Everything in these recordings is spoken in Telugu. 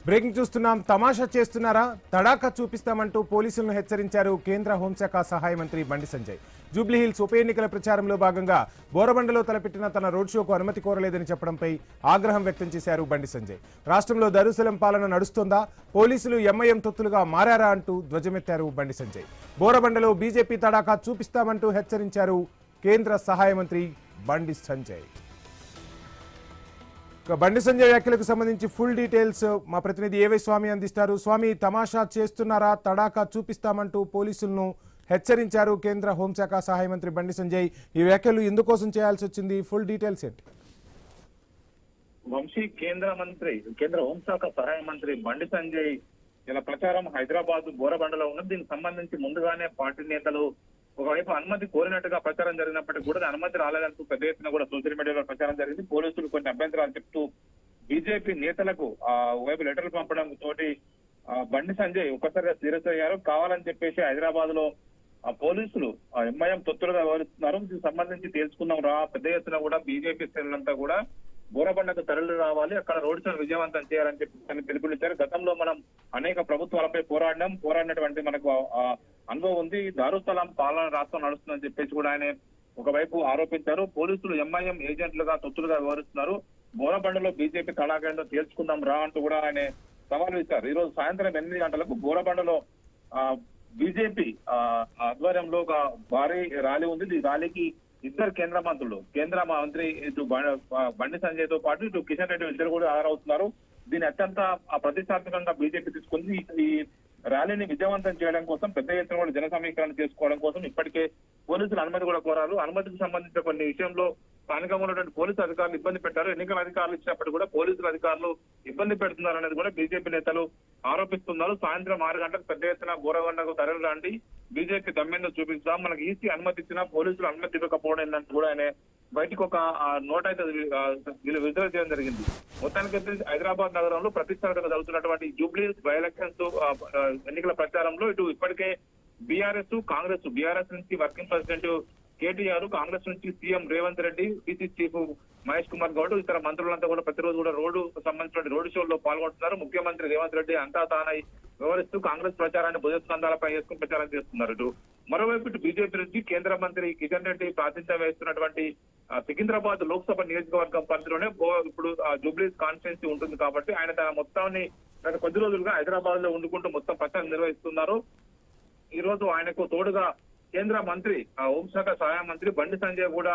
బ్రేకింగ్ చూస్తున్నాం. తమాషా చేస్తున్నారా, తడాకా చూపిస్తామంటూ పోలీసులను హెచ్చరించారు కేంద్ర హోంశాఖ సహాయ మంత్రి బండి సంజయ్. జూబ్లీహిల్స్ ఉప ఎన్నికల ప్రచారంలో భాగంగా బోరబండలో తలపెట్టిన తన రోడ్ షోకు అనుమతి కోరలేదని చెప్పడంపై ఆగ్రహం వ్యక్తం చేశారు బండి సంజయ్. రాష్ట్రంలో దరుసలం పాలన నడుస్తోందా, పోలీసులు ఎంఐఎం తొత్తులుగా మారారా అంటూ ధ్వజమెత్తారు బండి సంజయ్. బోరబండలో బీజేపీ తడాకా చూపిస్తామంటూ హెచ్చరించారు కేంద్ర సహాయ మంత్రి బండి సంజయ్. బండి సంజయ్ వ్యాఖ్యలకు సంబంధించి ఫుల్ డీటెయిల్స్ మా ప్రతినిధి ఏవై స్వామి అందిస్తారు. స్వామి, తమాషా చేస్తున్నారా, తడాకా చూపిస్తామంటూ పోలీసులను హెచ్చరించారు కేంద్ర హోంశాఖ సహాయ మంత్రి బండి సంజయ్. ఈ వ్యాఖ్యలు ఎందుకోసం చేయాల్సి వచ్చింది? ఫుల్ డీటెయిల్స్ ఏంటి? వంశీ, కేంద్ర హోంశాఖ సహాయ మంత్రి బండి సంజయ్ ఇలా ప్రచారం హైదరాబాద్ బోరబండలో ఉన్నది. దీనికి సంబంధించి ముందుగానే పార్టీ నేతలు ఒకవైపు అనుమతి కోరినట్టుగా ప్రచారం జరిగినప్పటికీ కూడా అనుమతి రాలేదంటూ పెద్ద ఎత్తున కూడా సోషల్ మీడియాలో ప్రచారం జరిగింది. పోలీసులు కొన్ని అభ్యంతరాలు చెప్తూ బీజేపీ నేతలకు ఒకవైపు లెటర్లు పంపడం తోటి బండి సంజయ్ ఒక్కసారిగా సీరియస్ అయ్యారు. కావాలని చెప్పేసి హైదరాబాద్ లో పోలీసులు ఎంఐఎం తొత్తులుగా వ్యవహరిస్తున్నారు, దీనికి సంబంధించి తెలుసుకున్నాం రా, పెద్ద ఎత్తున కూడా బీజేపీ శ్రేణులంతా కూడా బోరబండకు తరలి రావాలి, అక్కడ రోడ్ షోను విజయవంతం చేయాలని చెప్పి పిలుపునిచ్చారు. గతంలో మనం అనేక ప్రభుత్వాలపై పోరాడినటువంటి మనకు అనుభవం ఉంది. దారుస్థలం పాలన రాష్ట్రం నడుస్తుందని చెప్పేసి కూడా ఆయన ఒకవైపు ఆరోపించారు. పోలీసులు ఎంఐఎం ఏజెంట్లుగా తొత్తులుగా వ్యవహరిస్తున్నారు, బోరబండలో బీజేపీ కళాఖండం తేల్చుకుందాం రా అంటూ కూడా ఆయన సవాల్ ఇచ్చారు. ఈ రోజు సాయంత్రం 8 గంటలకు బోరబండలో బీజేపీ ఆధ్వర్యంలో ఒక భారీ ర్యాలీ ఉంది. ఈ ర్యాలీకి ఇద్దరు కేంద్ర మంత్రి ఇటు బండి సంజయ్ తో పాటు ఇటు కిషన్ రెడ్డి ఇద్దరు కూడా హాజరవుతున్నారు. దీన్ని అత్యంత ప్రతిష్టాత్మకంగా బీజేపీ తీసుకుంది. ఈ ర్యాలీని విజయవంతం చేయడం కోసం పెద్ద ఎత్తున కూడా జన సమీకరణ చేసుకోవడం కోసం ఇప్పటికే పోలీసులు అనుమతి కూడా కోరారు. అనుమతికి సంబంధించిన కొన్ని విషయంలో స్థానికంగా ఉన్నటువంటి పోలీసు అధికారులు ఇబ్బంది పెట్టారు. ఎన్నికల అధికారులు ఇచ్చినప్పుడు కూడా పోలీసుల అధికారులు ఇబ్బంది పెడుతున్నారు అనేది కూడా బీజేపీ నేతలు ఆరోపిస్తున్నారు. సాయంత్రం 6 గంటలకు పెద్ద ఎత్తున బోరబండకు తరలి రండి, బీజేపీ దమ్మెందో చూపిస్తాం, మనకి ఈసీ అనుమతి ఇచ్చినా పోలీసులు అనుమతి ఇవ్వకపోవడం ఏంటంటే కూడా ఆయన బయటకు ఒక నోట్ అయితే విడుదల చేయడం జరిగింది. మొత్తానికైతే హైదరాబాద్ నగరంలో ప్రతిష్టాత్మకంగా జరుగుతున్నటువంటి జూబ్లీహిల్స్ బై ఎలక్షన్స్ ఎన్నికల ప్రచారంలో ఇటు ఇప్పటికే బీఆర్ఎస్ నుంచి వర్కింగ్ ప్రెసిడెంట్ కేటీఆర్, కాంగ్రెస్ నుంచి CM Revanth Reddy, PC chief Mahesh Kumar Goud, ఇతర మంత్రులంతా కూడా ప్రతిరోజు కూడా సంబంధించిన రోడ్డు షోల్లో పాల్గొంటున్నారు. ముఖ్యమంత్రి రేవంత్ రెడ్డి అంతా తానై వ్యవహరిస్తూ కాంగ్రెస్ ప్రచారాన్ని భుజస్కంధాలపై వేసుకుని ప్రచారం చేస్తున్నారు. ఇటు మరోవైపు ఇటు బీజేపీ నుంచి కేంద్ర మంత్రి కిషన్ రెడ్డి ప్రాతినిధ్యం వహిస్తున్నటువంటి సికింద్రాబాద్ లోక్సభ నియోజకవర్గం పరిధిలోనే ఇప్పుడు జూబ్లీహిల్స్ కాన్స్టిట్యున్సీ ఉంటుంది కాబట్టి ఆయన తన మొత్తాన్ని గత కొద్ది రోజులుగా హైదరాబాద్ లో ఉండుకుంటూ మొత్తం ప్రచారం నిర్వహిస్తున్నారు. ఈ రోజు ఆయనకు తోడుగా కేంద్ర మంత్రి హోంశాఖ సహాయ మంత్రి బండి సంజయ్ కూడా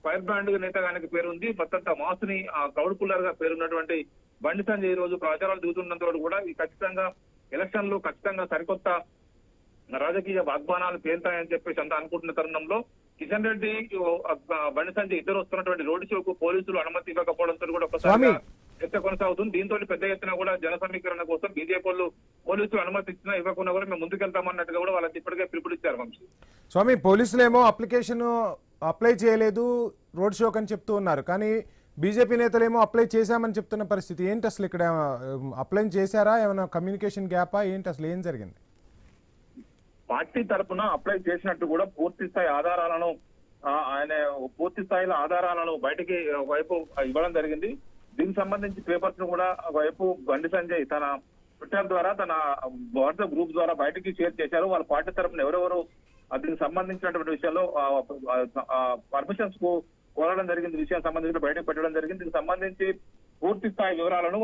ఫైర్ బ్రాండ్ నేతగా ఆయనకు పేరుంది. మొత్తం మాస్ని క్రౌడ్ పుల్లర్ గా పేరున్నటువంటి బండి సంజయ్ ఈ రోజు ప్రచారాలు దిగుతున్నంత కూడా ఈ ఖచ్చితంగా ఎలక్షన్ లో ఖచ్చితంగా సరికొత్త రాజకీయ వాగ్బానాలు పేరుతాయని చెప్పేసి అంతా అనుకుంటున్న తరుణంలో కిషన్ రెడ్డి బండి సంజయ్ ఇద్దరు వస్తున్నటువంటి రోడ్డు షోకు పోలీసులు అనుమతి ఇవ్వకపోవడంతో కూడా ఒకసారి చర్చ కొనసాగుతుంది. దీంతో పెద్ద ఎత్తున కూడా జన సమీకరణ కోసం బీజేపీ పోలీసులు అనుమతి ఇచ్చినా ఇవ్వకుండా కూడా మేము ముందుకెళ్తామన్నట్టుగా కూడా వాళ్ళకి ఇప్పటికే పిలుపునిచ్చారు. వంశీ, స్వామి, పోలీసులేమో అప్లికేషన్ అప్లై చేయలేదు రోడ్ షోక్ అని చెప్తూ ఉన్నారు, కానీ బీజేపీ నేతలేమో అప్లై చేశామని చెప్తున్న పరిస్థితి ఏంటి? అసలు ఇక్కడ అప్లై చేశారా, ఏమైనా కమ్యూనికేషన్ గ్యాపా ఏంటి, అసలు ఏం జరిగింది? పార్టీ తరఫున అప్లై చేసినట్టు కూడా పూర్తి స్థాయిలో ఆధారాలను బయటికి ఒకవైపు ఇవ్వడం జరిగింది. దీనికి సంబంధించి పేపర్స్ ను కూడా ఒకవైపు బండి సంజయ్ తన ట్విట్టర్ ద్వారా తన వాట్సాప్ గ్రూప్ ద్వారా బయటికి షేర్ చేశారు. వాళ్ళ పార్టీ తరఫున ఎవరెవరు దీనికి సంబంధించినటువంటి విషయంలో పర్మిషన్స్ కు కోరడం జరిగింది, విషయం సంబంధించి బయటకు పెట్టడం జరిగింది. దీనికి సంబంధించి పూర్తి స్థాయి వివరాలను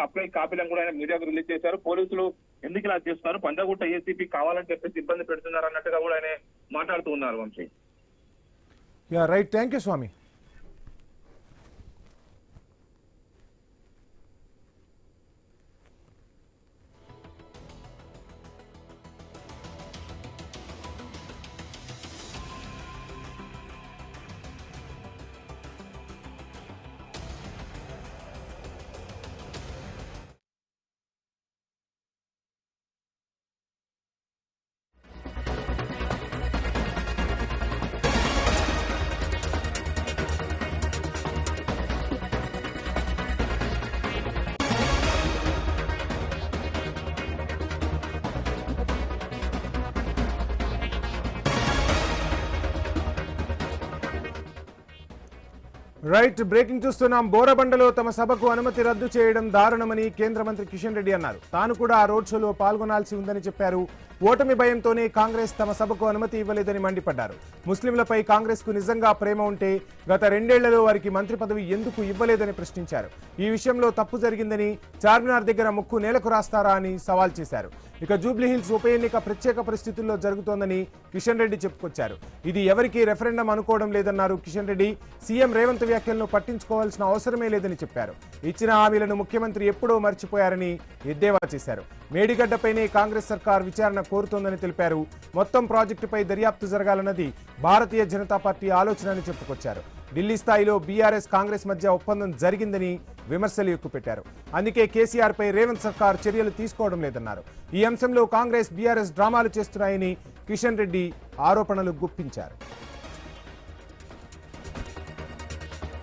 అప్లై కాపీలను కూడా ఆయన మీడియాకు రిలీజ్ చేశారు. పోలీసులు ఎందుకు ఇలా చేస్తున్నారు, పంజాగుట్ట ఏసీపీ కావాలని చెప్పేసి ఇబ్బంది పెడుతున్నారు అన్నట్టుగా కూడా ఆయన మాట్లాడుతూ ఉన్నారు. Vamshi, right, thank you Swami. Right breaking చూస్తున్నాం. బోరబండలో తమ సభకు అనుమతి రద్దు చేయడం దారుణమని కేంద్ర మంత్రి కిషన్ రెడ్డి అన్నారు. తాను కూడా ఆ రోడ్ షోలో పాల్గొనాల్సి ఉందని చెప్పారు. ఓటమి భయంతోనే కాంగ్రెస్ తమ సభకు అనుమతి ఇవ్వలేదని మండిపడ్డారు. ముస్లింలపై కాంగ్రెస్ కు నిజంగా ప్రేమ ఉంటే గత 2 ఏళ్లలో వారికి మంత్రి పదవి ఎందుకు ఇవ్వలేదని ప్రశ్నించారు. ఈ విషయంలో తప్పు జరిగిందని, చార్మినార్ దగ్గర ముక్కు నేలకు రాస్తారా అని సవాల్ చేశారు. ఇక జూబ్లీహిల్స్ ఉప ఎన్నిక ప్రత్యేక పరిస్థితుల్లో జరుగుతోందని కిషన్ రెడ్డి చెప్పుకొచ్చారు. ఇది ఎవరికీ రెఫరెండం అనుకోవడం లేదన్నారు కిషన్ రెడ్డి. సీఎం రేవంత్ వ్యాఖ్యలను పట్టించుకోవాల్సిన అవసరమే లేదని చెప్పారు. ఇచ్చిన హామీలను ముఖ్యమంత్రి ఎప్పుడో మర్చిపోయారని ఎద్దేవా చేశారు. మేడిగడ్డపైనే కాంగ్రెస్ సర్కార్ విచారణ కోరుతోందని తెలిపారు. మొత్తం ప్రాజెక్టుపై దర్యాప్తు జరగాలన్నది భారతీయ జనతా పార్టీ ఆలోచనని చెప్పుకొచ్చారు. ఢిల్లీ స్థాయిలో బీఆర్ఎస్ కాంగ్రెస్ మధ్య ఒప్పందం జరిగిందని విమర్శలు ఎక్కుపెట్టారు. అందుకే కేసీఆర్ పై రేవంత్ సర్కార్ చర్యలు తీసుకోవడం లేదన్నారు. ఈ అంశంలో కాంగ్రెస్ బీఆర్ఎస్ డ్రామాలు చేస్తున్నాయని కిషన్ రెడ్డి ఆరోపణలు గుప్పించారు.